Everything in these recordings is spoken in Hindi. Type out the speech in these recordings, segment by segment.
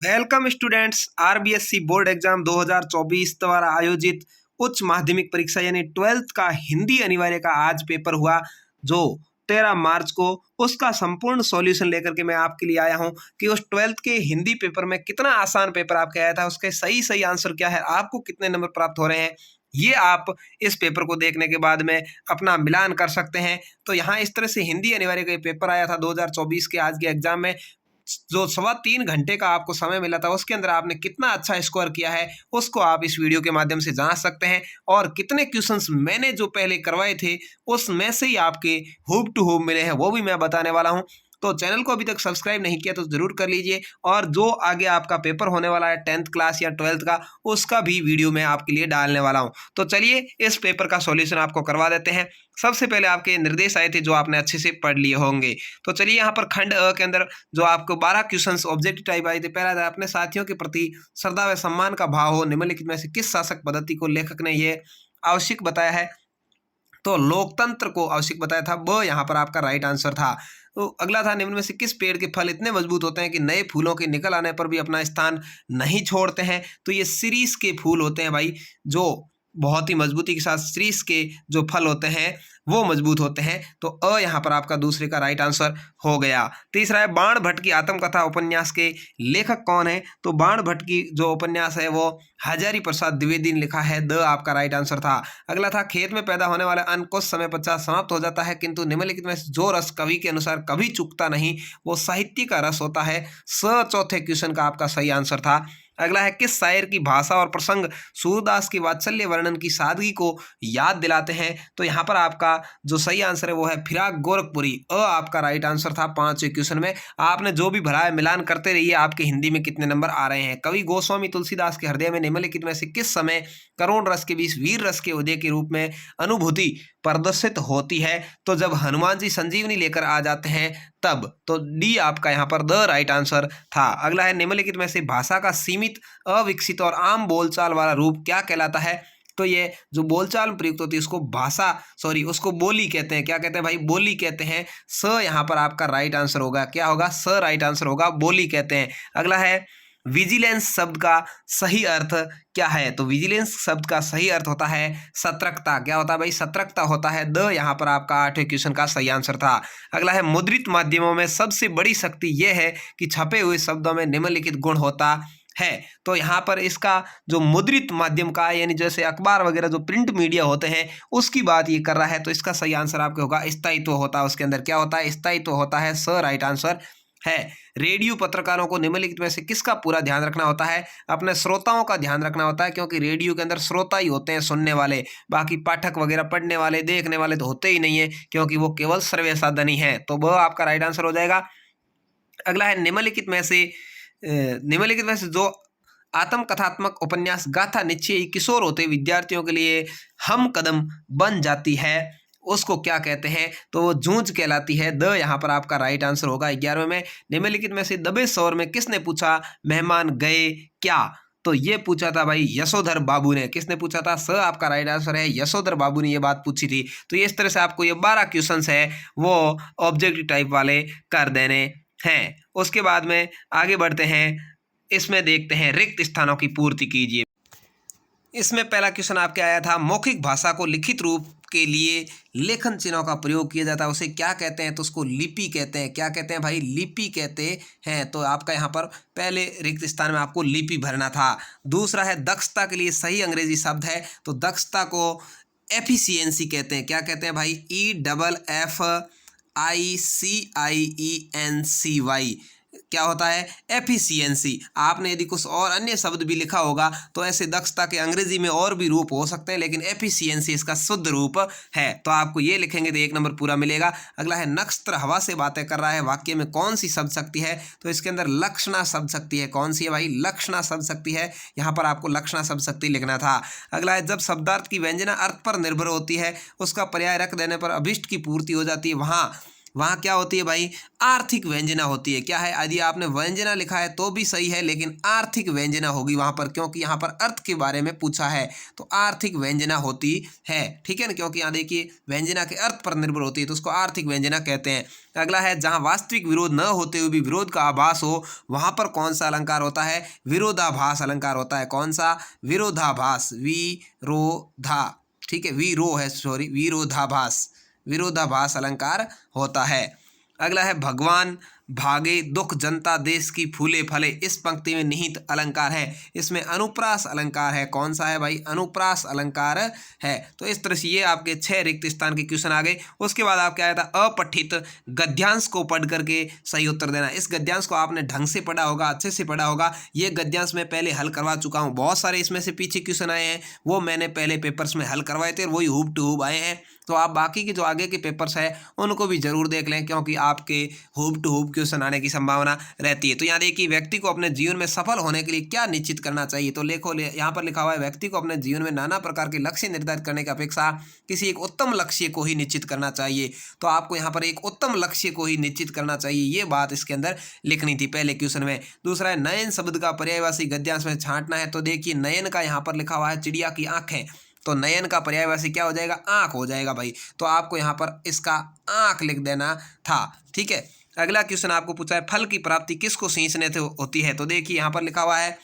Welcome students. RBSC board exam 2024 द्वारा आयोजित उच्च माध्यमिक परीक्षा यानी 12th का हिंदी अनिवार्य का आज पेपर हुआ जो 13 मार्च को। उसका संपूर्ण सॉल्यूशन लेकर के मैं आपके लिए आया हूं कि उस 12th के हिंदी पेपर में कितना आसान पेपर आपके आया था, उसके सही आंसर क्या है, आपको कितने नंबर प्राप्त हो रहे हैं, ये आप इस पेपर को देखने के बाद में अपना मिलान कर सकते हैं। तो यहाँ इस तरह से हिंदी अनिवार्य का पेपर आया था 2024 के आज के एग्जाम में। जो 3.25 घंटे का आपको समय मिला था उसके अंदर आपने कितना अच्छा स्कोर किया है उसको आप इस वीडियो के माध्यम से जान सकते हैं। और कितने क्वेश्चंस मैंने जो पहले करवाए थे उसमें से ही आपके हूब टू हूब मिले हैं वो भी मैं बताने वाला हूं। तो चैनल को अभी तक सब्सक्राइब नहीं किया तो जरूर कर लीजिए। और जो आगे आपका पेपर होने वाला है 10th क्लास या 12th का, उसका भी वीडियो मैं आपके लिए डालने वाला हूं। तो चलिए इस पेपर का सॉल्यूशन आपको करवा देते हैं। सबसे पहले आपके निर्देश आए थे जो आपने अच्छे से पढ़ लिए होंगे। तो चलिए यहाँ पर खंड अ के अंदर जो आपको 12 क्वेश्चंस ऑब्जेक्टिव टाइप आए थे। पहला था अपने साथियों के प्रति श्रद्धा व सम्मान का भाव हो, निम्नलिखित में से किस शासक पद्धति को लेखक ने ये आवश्यक बताया है। तो लोकतंत्र को आवश्यक बताया था, ब यहाँ पर आपका राइट आंसर था। तो अगला था निम्न में से किस पेड़ के फल इतने मजबूत होते हैं कि नए फूलों के निकल आने पर भी अपना स्थान नहीं छोड़ते हैं। तो ये सीरीज के फूल होते हैं भाई, जो बहुत ही मजबूती के साथ सीरीज के जो फल होते हैं वो मजबूत होते हैं। तो अ यहाँ पर आपका दूसरे का राइट आंसर हो गया। तीसरा है बाण भट्ट की आत्मकथा उपन्यास के लेखक कौन है। तो बाण भट्ट की जो उपन्यास है वो हजारी प्रसाद द्विवेदी ने लिखा है, द आपका राइट आंसर था। अगला था खेत में पैदा होने वाला अन्न कुछ समय पश्चात समाप्त हो जाता है किंतु निम्नलिखित में जो रस कवि के अनुसार कभी चूकता नहीं वो साहित्य का रस होता है। स चौथे क्वेश्चन का आपका सही आंसर था। अगला है किस शायर की भाषा और प्रसंग सूरदास की वात्सल्य वर्णन की सादगी को याद दिलाते हैं। तो यहाँ पर आपका जो सही आंसर है वो है फिराक गोरखपुरी, अ आपका राइट आंसर था। 5वें क्वेश्चन में आपने जो भी भरा है मिलान करते रहिए, आपके हिंदी में कितने नंबर आ रहे हैं। कवि गोस्वामी तुलसीदास के हृदय में निम्नलिखित में से किस समय करुण रस के बीच वीर रस के उदय के रूप में अनुभूति प्रदर्शित होती है। तो जब हनुमान जी संजीवनी लेकर आ जाते हैं तब। तो डी आपका यहाँ पर द राइट आंसर था। अगला है निम्नलिखित में से भाषा का सीमित अविकसित और आम बोलचाल वाला रूप क्या कहलाता है। तो ये जो बोलचाल में प्रयुक्त होती है उसको उसको बोली कहते हैं। क्या कहते हैं भाई, बोली कहते हैं। स यहाँ पर आपका राइट आंसर होगा, क्या होगा, स राइट आंसर होगा, बोली कहते हैं। अगला है विजिलेंस शब्द का सही अर्थ क्या है। तो विजिलेंस शब्द का सही अर्थ होता है सतर्कता। क्या होता है भाई, सतर्कता होता है। द यहाँ पर आपका 8वें क्वेश्चन का सही आंसर था। अगला है मुद्रित माध्यमों में सबसे बड़ी शक्ति यह है कि छपे हुए शब्दों में निम्नलिखित गुण होता है। तो यहाँ पर इसका जो मुद्रित माध्यम का यानी जैसे अखबार वगैरह जो प्रिंट मीडिया होते हैं उसकी बात ये कर रहा है। तो इसका सही आंसर आपका होगा स्थायित्व होता है, उसके अंदर क्या होता है, स्थायित्व होता है। स राइट आंसर है। रेडियो पत्रकारों को निम्नलिखित में से किसका पूरा ध्यान रखना होता है। अपने श्रोताओं का ध्यान रखना होता है, क्योंकि रेडियो के अंदर श्रोता ही होते हैं सुनने वाले, बाकी पाठक वगैरह पढ़ने वाले देखने वाले तो होते ही नहीं है, क्योंकि वो केवल श्रव्य साधन ही है। तो वह आपका राइट आंसर हो जाएगा। अगला है निम्नलिखित में से जो आत्मकथात्मक उपन्यास गाथा निश्चयी किशोर होते विद्यार्थियों के लिए हम कदम बन जाती है उसको क्या कहते हैं। तो वो जूझ कहलाती है। द यहाँ पर आपका राइट आंसर होगा। 11वें में निम्नलिखित में से दबे स्वर में किसने पूछा मेहमान गए क्या। तो ये पूछा था भाई यशोधर बाबू ने। किसने पूछा था, स आपका राइट आंसर है, यशोधर बाबू ने ये बात पूछी थी। तो ये इस तरह से आपको ये 12 क्वेश्चंस है वो ऑब्जेक्टिव टाइप वाले कर देने हैं। उसके बाद में आगे बढ़ते हैं, इसमें देखते हैं रिक्त स्थानों की पूर्ति कीजिए। इसमें पहला क्वेश्चन आपके आया था मौखिक भाषा को लिखित रूप के लिए लेखन चिन्हों का प्रयोग किया जाता है उसे क्या कहते हैं। तो उसको लिपि कहते हैं। क्या कहते हैं भाई, लिपि कहते हैं। तो आपका यहाँ पर पहले रिक्त स्थान में आपको लिपि भरना था। दूसरा है दक्षता के लिए सही अंग्रेजी शब्द है। तो दक्षता को एफिशिएंसी कहते हैं। क्या कहते हैं भाई, EFFICIENCY क्या होता है, एफिशिएंसी। आपने यदि कुछ और अन्य शब्द भी लिखा होगा तो ऐसे दक्षता के अंग्रेजी में और भी रूप हो सकते हैं, लेकिन एफिशिएंसी इसका शुद्ध रूप है। तो आपको ये लिखेंगे तो 1 नंबर पूरा मिलेगा। अगला है नक्षत्र हवा से बातें कर रहा है, वाक्य में कौन सी शब्द शक्ति है। तो इसके अंदर लक्षणा शब्द शक्ति है। कौन सी है भाई, लक्षणा शब्द शक्ति है। यहाँ पर आपको लक्षणा शब्द शक्ति लिखना था। अगला है जब शब्दार्थ की व्यंजना अर्थ पर निर्भर होती है उसका पर्याय रख देने पर अभिष्ट की पूर्ति हो जाती है, वहाँ वहाँ क्या होती है भाई, आर्थिक व्यंजना होती है। क्या है, यदि आपने व्यंजना लिखा है तो भी सही है, लेकिन आर्थिक व्यंजना होगी वहाँ पर, क्योंकि यहाँ पर अर्थ के बारे में पूछा है, तो आर्थिक व्यंजना होती है। ठीक है ना, क्योंकि यहाँ देखिए व्यंजना के अर्थ पर निर्भर होती है, तो उसको आर्थिक व्यंजना कहते हैं। अगला है, जहाँ वास्तविक विरोध न होते हुए भी विरोध का आभास हो, वहाँ पर कौन सा अलंकार होता है, विरोधाभास अलंकार होता है। कौन सा, विरोधाभास, विरोधा, ठीक है, वीरो है, सॉरी, विरोधाभास, विरोधाभास अलंकार होता है। अगला है, भगवान भागे दुख जनता देश की फूले फले, इस पंक्ति में निहित अलंकार है। इसमें अनुप्रास अलंकार है। कौन सा है भाई, अनुप्रास अलंकार है। तो इस तरह से ये आपके 6 रिक्त स्थान के क्वेश्चन आ गए। उसके बाद आपके आया था अपठित गद्यांश को पढ़ करके सही उत्तर देना। इस गद्यांश को आपने ढंग से पढ़ा होगा, अच्छे से पढ़ा होगा। ये गद्यांश मैं पहले हल करवा चुका हूँ। बहुत सारे इसमें से पीछे क्वेश्चन आए हैं, वो मैंने पहले पेपर्स में हल करवाए थे और वही हूब टू हूब आए हैं। तो आप बाकी के जो आगे के पेपर्स हैं उनको भी जरूर देख लें, क्योंकि आपके हूब टू हूब क्वेश्चन आने की संभावना रहती है। तो यहाँ देखिए, व्यक्ति को अपने जीवन में सफल होने के लिए क्या निश्चित करना चाहिए। तो यहाँ पर लिखा हुआ है, व्यक्ति को अपने जीवन में नाना प्रकार के लक्ष्य निर्धारित करने की अपेक्षा किसी एक उत्तम लक्ष्य को ही निश्चित करना चाहिए। तो आपको यहाँ पर एक उत्तम लक्ष्य को ही निश्चित करना चाहिए, ये बात इसके अंदर लिखनी थी पहले क्वेश्चन में। दूसरा है, नयन शब्द का पर्यायवाची गद्यांश में छांटना है। तो देखिए, नयन का यहाँ पर लिखा हुआ है चिड़िया की आंखें, तो नयन का पर्यायवाची क्या हो जाएगा, आंख हो जाएगा भाई। तो आपको यहाँ पर इसका आंख लिख देना था। ठीक है, अगला क्वेश्चन आपको पूछा है, फल की प्राप्ति किसको सींचने से होती है। तो देखिए, यहाँ पर लिखा हुआ है,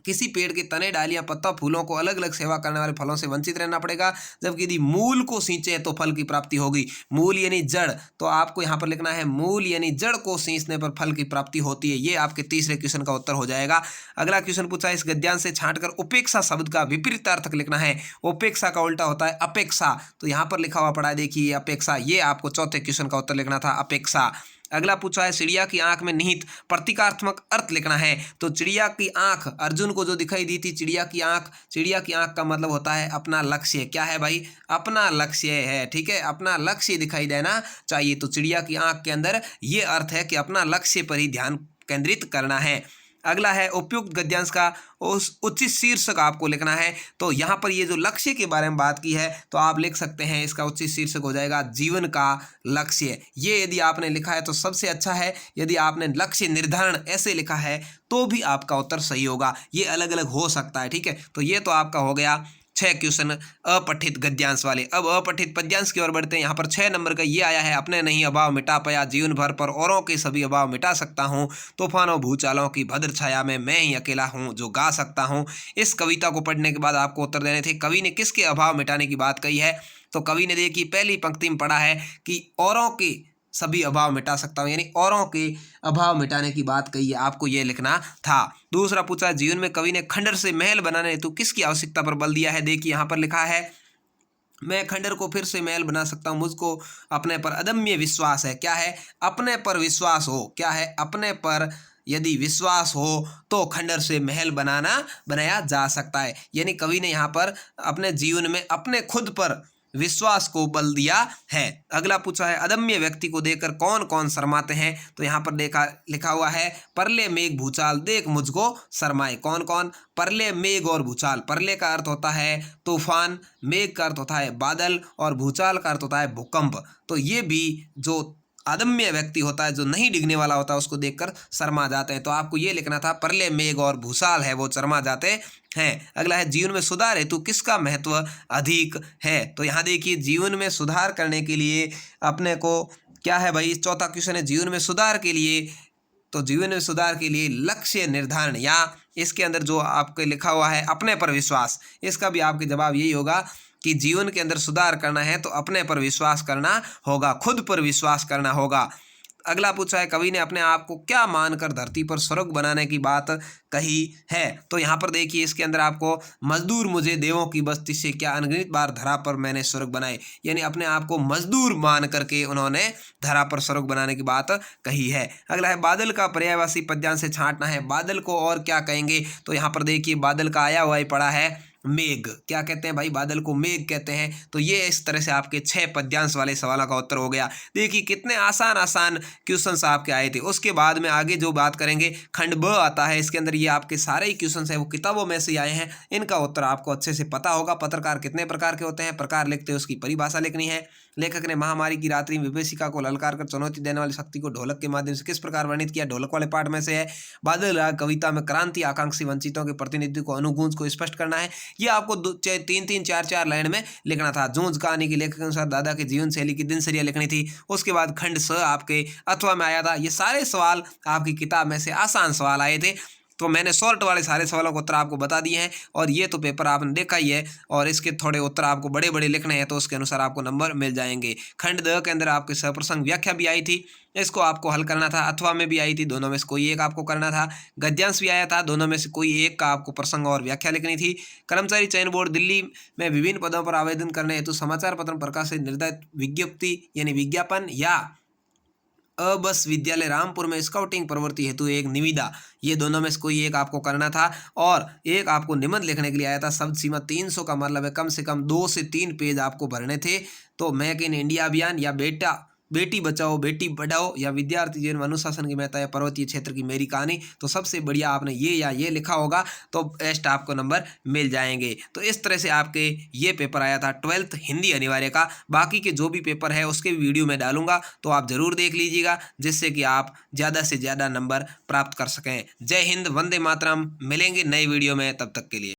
किसी पेड़ के तने, डालियां, पत्ता, फूलों को अलग अलग सेवा करने वाले फलों से वंचित रहना पड़ेगा, जबकि यदि मूल को सींचे तो फल की प्राप्ति होगी। मूल यानी जड़, तो आपको यहाँ पर लिखना है, मूल यानी जड़ को सींचने पर फल की प्राप्ति होती है। ये आपके तीसरे क्वेश्चन का उत्तर हो जाएगा। अगला क्वेश्चन पूछा है, इस गद्यांश से छांटकर उपेक्षा शब्द का विपरीतार्थक लिखना है। उपेक्षा का उल्टा होता है अपेक्षा, तो यहाँ पर लिखा हुआ पड़ा है, देखिए अपेक्षा। ये आपको चौथे क्वेश्चन का उत्तर लिखना था, अपेक्षा। अगला पूछा है, चिड़िया की आंख में निहित प्रतीकात्मक अर्थ लिखना है। तो चिड़िया की आंख, अर्जुन को जो दिखाई दी थी चिड़िया की आंख, चिड़िया की आंख का मतलब होता है अपना लक्ष्य। क्या है भाई, अपना लक्ष्य है। ठीक है, अपना लक्ष्य दिखाई देना चाहिए। तो चिड़िया की आंख के अंदर ये अर्थ है कि अपना लक्ष्य पर ही ध्यान केंद्रित करना है। अगला है, उपयुक्त गद्यांश का उस उचित शीर्षक आपको लिखना है। तो यहाँ पर ये जो लक्ष्य के बारे में बात की है, तो आप लिख सकते हैं, इसका उचित शीर्षक हो जाएगा जीवन का लक्ष्य। ये यदि आपने लिखा है तो सबसे अच्छा है। यदि आपने लक्ष्य निर्धारण ऐसे लिखा है तो भी आपका उत्तर सही होगा। ये अलग अलग हो सकता है। ठीक है, तो ये तो आपका हो गया 6 क्वेश्चन अपठित गद्यांश वाले। अब अपठित पद्यांश की ओर बढ़ते हैं। यहाँ पर 6 नंबर का ये आया है, अपने नहीं अभाव मिटा पाया, जीवन भर पर औरों के सभी अभाव मिटा सकता हूँ, तूफानों भूचालों की भद्र छाया में मैं ही अकेला हूँ जो गा सकता हूँ। इस कविता को पढ़ने के बाद आपको उत्तर देने थे, कवि ने किसके अभाव मिटाने की बात कही है। तो कवि ने देखिए पहली पंक्ति में पढ़ा है कि औरों के सभी अभाव मिटा सकता हूँ, यानी औरों के अभाव मिटाने की बात कही है, आपको ये लिखना था। दूसरा पूछा, जीवन में कवि ने खंडर से महल बनाने हेतु किसकी आवश्यकता पर बल दिया है। देखिए यहाँ पर लिखा है, मैं खंडर को फिर से महल बना सकता हूँ, मुझको अपने पर अदम्य विश्वास है। क्या है, अपने पर विश्वास हो। क्या है, अपने पर यदि विश्वास हो तो खंडर से महल बनाया जा सकता है। यानी कवि ने यहाँ पर अपने जीवन में अपने खुद पर विश्वास को बल दिया है। अगला पूछा है, अदम्य व्यक्ति को देखकर कौन कौन शर्माते हैं। तो यहाँ पर लिखा हुआ है, परले मेघ भूचाल देख मुझको शर्माए। कौन कौन, परले मेघ और भूचाल। परले का अर्थ होता है तूफान, मेघ का अर्थ होता है बादल और भूचाल का अर्थ होता है भूकंप। तो ये भी जो अदम्य व्यक्ति होता है, जो नहीं डिगने वाला होता है, उसको देखकर शर्मा जाते हैं। तो आपको ये लिखना था, परले मेघ और भूसाल है वो शर्मा जाते हैं। अगला है, जीवन में सुधार हेतु किसका महत्व अधिक है। तो यहाँ देखिए, जीवन में सुधार करने के लिए अपने को क्या है भाई, चौथा क्वेश्चन है, जीवन में सुधार के लिए, तो जीवन में सुधार के लिए लक्ष्य निर्धारण, या इसके अंदर जो आपके लिखा हुआ है अपने पर विश्वास, इसका भी आपके जवाब यही होगा कि जीवन के अंदर सुधार करना है तो अपने पर विश्वास करना होगा, खुद पर विश्वास करना होगा। अगला पूछा है, कवि ने अपने आप को क्या मानकर धरती पर स्वर्ग बनाने की बात कही है। तो यहाँ पर देखिए, इसके अंदर आपको मजदूर मुझे देवों की बस्ती से क्या अनगिनत बार धरा पर मैंने स्वर्ग बनाए, यानी अपने आप को मजदूर मान करके उन्होंने धरा पर स्वर्ग बनाने की बात कही है। अगला है, बादल का पर्यायवाची पद्यांश से छांटना है। बादल को और क्या कहेंगे। तो यहाँ पर देखिए, बादल का आया हुआ ही पड़ा है मेघ। क्या कहते हैं भाई, बादल को मेघ कहते हैं। तो ये इस तरह से आपके 6 पद्यांश वाले सवालों का उत्तर हो गया। देखिए कितने आसान आसान क्वेश्चंस आपके आए थे। उसके बाद में आगे जो बात करेंगे, खंड ब आता है, इसके अंदर ये आपके सारे ही क्वेश्चंस हैं वो किताबों में से आए हैं। इनका उत्तर आपको अच्छे से पता होगा। पत्रकार कितने प्रकार के होते हैं, प्रकार लिखते हैं उसकी परिभाषा लिखनी है। लेखक ने महामारी की रात्रि में विभीषिका को ललकार कर चुनौती देने वाली शक्ति को ढोलक के माध्यम से किस प्रकार वर्णित किया। ढोलक वाले पाठ में से है। बादल राग कविता में क्रांति आकांक्षी वंचितों के प्रतिनिधित्व को अनुगूंज को स्पष्ट करना है। ये आपको 3-3 4-4 लाइन में लिखना था। जूझ कहानी के लेखक के अनुसार दादा की जीवन शैली की दिनचर्या लिखनी थी। उसके बाद खंड स आपके अथवा में आया था। ये सारे सवाल आपकी किताब में से आसान सवाल आए थे, तो मैंने शॉर्ट वाले सारे सवालों के उत्तर आपको बता दिए हैं। और ये तो पेपर आपने देखा ही है, और इसके थोड़े उत्तर आपको बड़े बड़े लिखने हैं, तो उसके अनुसार आपको नंबर मिल जाएंगे। खंड द के अंदर आपके सप्रसंग व्याख्या भी आई थी, इसको आपको हल करना था। अथवा में भी आई थी, दोनों में से कोई एक आपको करना था। गद्यांश भी आया था, दोनों में से कोई एक का आपको प्रसंग और व्याख्या लिखनी थी। कर्मचारी चयन बोर्ड दिल्ली में विभिन्न पदों पर आवेदन करने हेतु समाचार पत्र प्रकाशित निर्धारित विज्ञप्ति यानी विज्ञापन या बस विद्यालय रामपुर में स्काउटिंग प्रवृत्ति हेतु एक निविदा, ये दोनों में से कोई एक आपको करना था। और एक आपको निबंध लिखने के लिए आया था। शब्द सीमा 300 का मतलब है कम से कम 2 से 3 पेज आपको भरने थे। तो मेक इन इंडिया अभियान या बेटी बचाओ बेटी पढ़ाओ या विद्यार्थी जीवन में अनुशासन की महत्ता या पर्वतीय क्षेत्र की मेरी कहानी, तो सबसे बढ़िया आपने ये या ये लिखा होगा तो बेस्ट आपको नंबर मिल जाएंगे। तो इस तरह से आपके ये पेपर आया था 12th हिंदी अनिवार्य का। बाकी के जो भी पेपर है उसके भी वीडियो में डालूंगा, तो आप जरूर देख लीजिएगा, जिससे कि आप ज़्यादा से ज़्यादा नंबर प्राप्त कर सकें। जय हिंद, वंदे मातरम। मिलेंगे नई वीडियो में, तब तक के लिए।